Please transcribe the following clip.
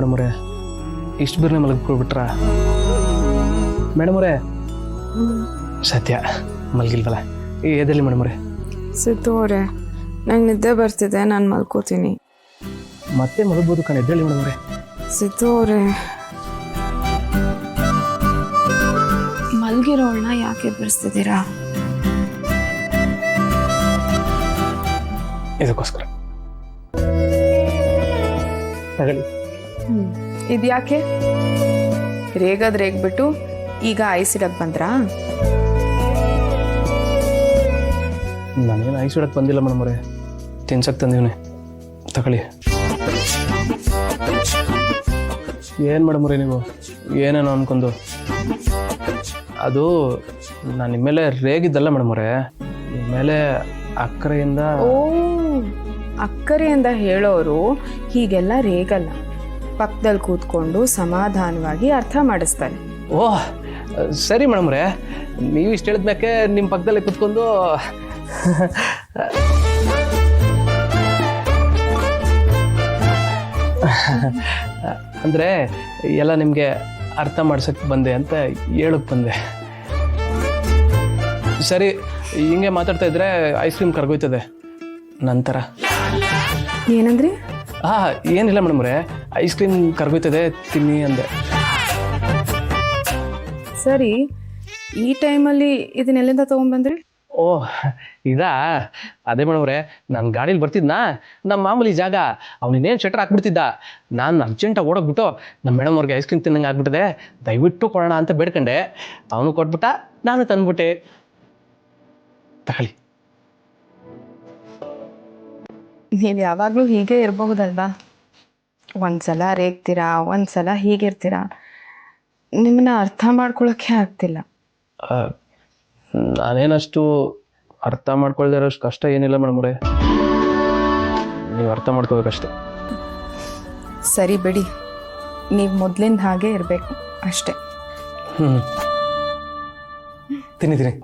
Madam ಅವರೇ, ಇಷ್ಟು ಬೇರೆ ಮಲಗ್ಬಿಟ್ರಾ? ಮೇಡಮ್ ಅವರೇ, ಸತ್ಯ ಮಲಗಿಲ್ವಲ್ಲ, ಎದೆಲ್ಲಿ ಮೇಡಮ್ ಅವರೇ? ಸಿದ್ದು ಅವರೇ, ನಂಗೆ ನಿದ್ದೆ ಬರ್ತಿದೆ, ನಾನು ಮಲ್ಕೋತೀನಿ. ಮತ್ತೆ ಮಲಗ್ಬೋದು ಕಣ, ಎದ್ದೇಳಿ ಮೇಡಮ್ ಅವರೇ. ಸಿದ್ದು ಅವರೇ, ಮಲಗಿರೋಳನ್ನ ಯಾಕೆ ಎಬ್ಬರಿಸ್ತಿದ್ದೀರಾ? ಇದಕ್ಕೋಸ್ಕರ ತಗೊಳ್ಳಿ. ಇದು ಯಾಕೆ? ರೇಗದ್ ರೇಗ್ಬಿಟ್ಟು ಈಗ ಐಸ್ ಇಡಕ್ ಬಂದ್ರಾ? ನಾನೇನು ಐಸ್ ಇಡಕ್ಕೆ ಬಂದಿಲ್ಲ ಮೇಡಮ್ ಅವರೇ, ತಿನ್ಸಕ್ಕೆ ತಂದೀವನೆ, ತಗೊಳ್ಳಿ. ಏನು ಮೇಡಮ್ ಅವರೇ ನೀವು ಏನೇನೋ ಅನ್ಕೊಂಡು? ಅದು ನಾನು ನಿಮ್ಮ ಮೇಲೆ ರೇಗಿದ್ದಲ್ಲ ಮೇಡಮ್ ಅವರೇ, ನಿಮ್ಮ ಮೇಲೆ ಅಕ್ಕರೆಯಿಂದ. ಓ, ಅಕ್ಕರೆಯಿಂದ ಹೇಳೋರು ಹೀಗೆಲ್ಲ ರೇಗಲ್ಲ, ಪಕ್ಕದಲ್ಲಿ ಕೂತ್ಕೊಂಡು ಸಮಾಧಾನವಾಗಿ ಅರ್ಥ ಮಾಡಿಸ್ತಾರೆ. ಓಹ್ ಸರಿ ಮೇಡಮ್ ಅವರೇ, ನೀವು ಇಷ್ಟು ಹೇಳಿದ್ಮ್ಯಾಕೆ ನಿಮ್ಮ ಪಕ್ಕದಲ್ಲೇ ಕೂತ್ಕೊಂಡು ಅಂದರೆ ಎಲ್ಲ ನಿಮಗೆ ಅರ್ಥ ಮಾಡ್ಸಕ್ಕೆ ಬಂದೆ ಅಂತ ಹೇಳಕ್ಕೆ ಬಂದೆ. ಸರಿ, ಹಿಂಗೆ ಮಾತಾಡ್ತಾ ಇದ್ರೆ ಐಸ್ ಕ್ರೀಮ್ ಕರ್ಗೋಯ್ತದೆ ನಂತರ. ಏನಂದ್ರಿ? ಏನಿಲ್ಲ ಮೇಡಮ್ ಅವರೇ, ಐಸ್ ಕ್ರೀಮ್ ಕರ್ಗೋಯ್ತದೆ, ತಿನ್ನಿ ಅಂದೆ. ಸರಿ, ಈ ಟೈಮಲ್ಲಿ ಇದನ್ನೆಲ್ಲಿಂದ ತೊಗೊಂಡ್ಬಂದ್ರಿ? ಓಹ್ ಅದೇ ಮೇಡಮ್ ಅವರೇ, ನಾನು ಗಾಡೀಲಿ ಬರ್ತಿದ್ನಾ, ನಮ್ಮ ಮಾಮೂಲಿ ಜಾಗ, ಅವನಿನ್ನೇನು ಶೆಟ್ರ್ ಹಾಕ್ಬಿಡ್ತಿದ್ದ. ನಾನು ಅರ್ಜೆಂಟಾಗಿ ಓಡೋಗ್ಬಿಟ್ಟು ನಮ್ಮ ಮೇಡಮ್ ಅವ್ರಿಗೆ ಐಸ್ ಕ್ರೀಮ್ ತಿನ್ನಂಗೆ ಆಗ್ಬಿಟ್ಟಿದೆ, ದಯವಿಟ್ಟು ಕೊಡೋಣ ಅಂತ ಬೇಡ್ಕೊಂಡೆ. ಅವನು ಕೊಟ್ಬಿಟ್ಟ, ನಾನು ತಂದ್ಬಿಟ್ಟೆ, ತಗೊಳ್ಳಿ. ನೀವು ಯಾವಾಗಲೂ ಹೀಗೆ ಇರಬಹುದಲ್ವಾ? ಒಂದ್ಸಲ ರೇಗ್ತೀರಾ, ಒಂದ್ಸಲ ಹೀಗಿರ್ತೀರಾ, ನಿಮ್ಮನ್ನ ಅರ್ಥ ಮಾಡ್ಕೊಳಕ್ಕೆ ಆಗ್ತಿಲ್ಲ. ನಾನೇನಷ್ಟು ಅರ್ಥ ಮಾಡ್ಕೊಳ್ದೇ ಇರೋಷ್ಟು ಕಷ್ಟ ಏನಿಲ್ಲ ಮೇಡಮ್ ಅವರೇ, ನೀವು ಅರ್ಥ ಮಾಡ್ಕೋಬೇಕಷ್ಟೆ. ಸರಿ ಬಿಡಿ, ನೀವು ಮೊದಲಿಂದ ಹಾಗೆ ಇರಬೇಕು ಅಷ್ಟೆ. ತಿನ್ನಿ ತಿನ್ನಿ.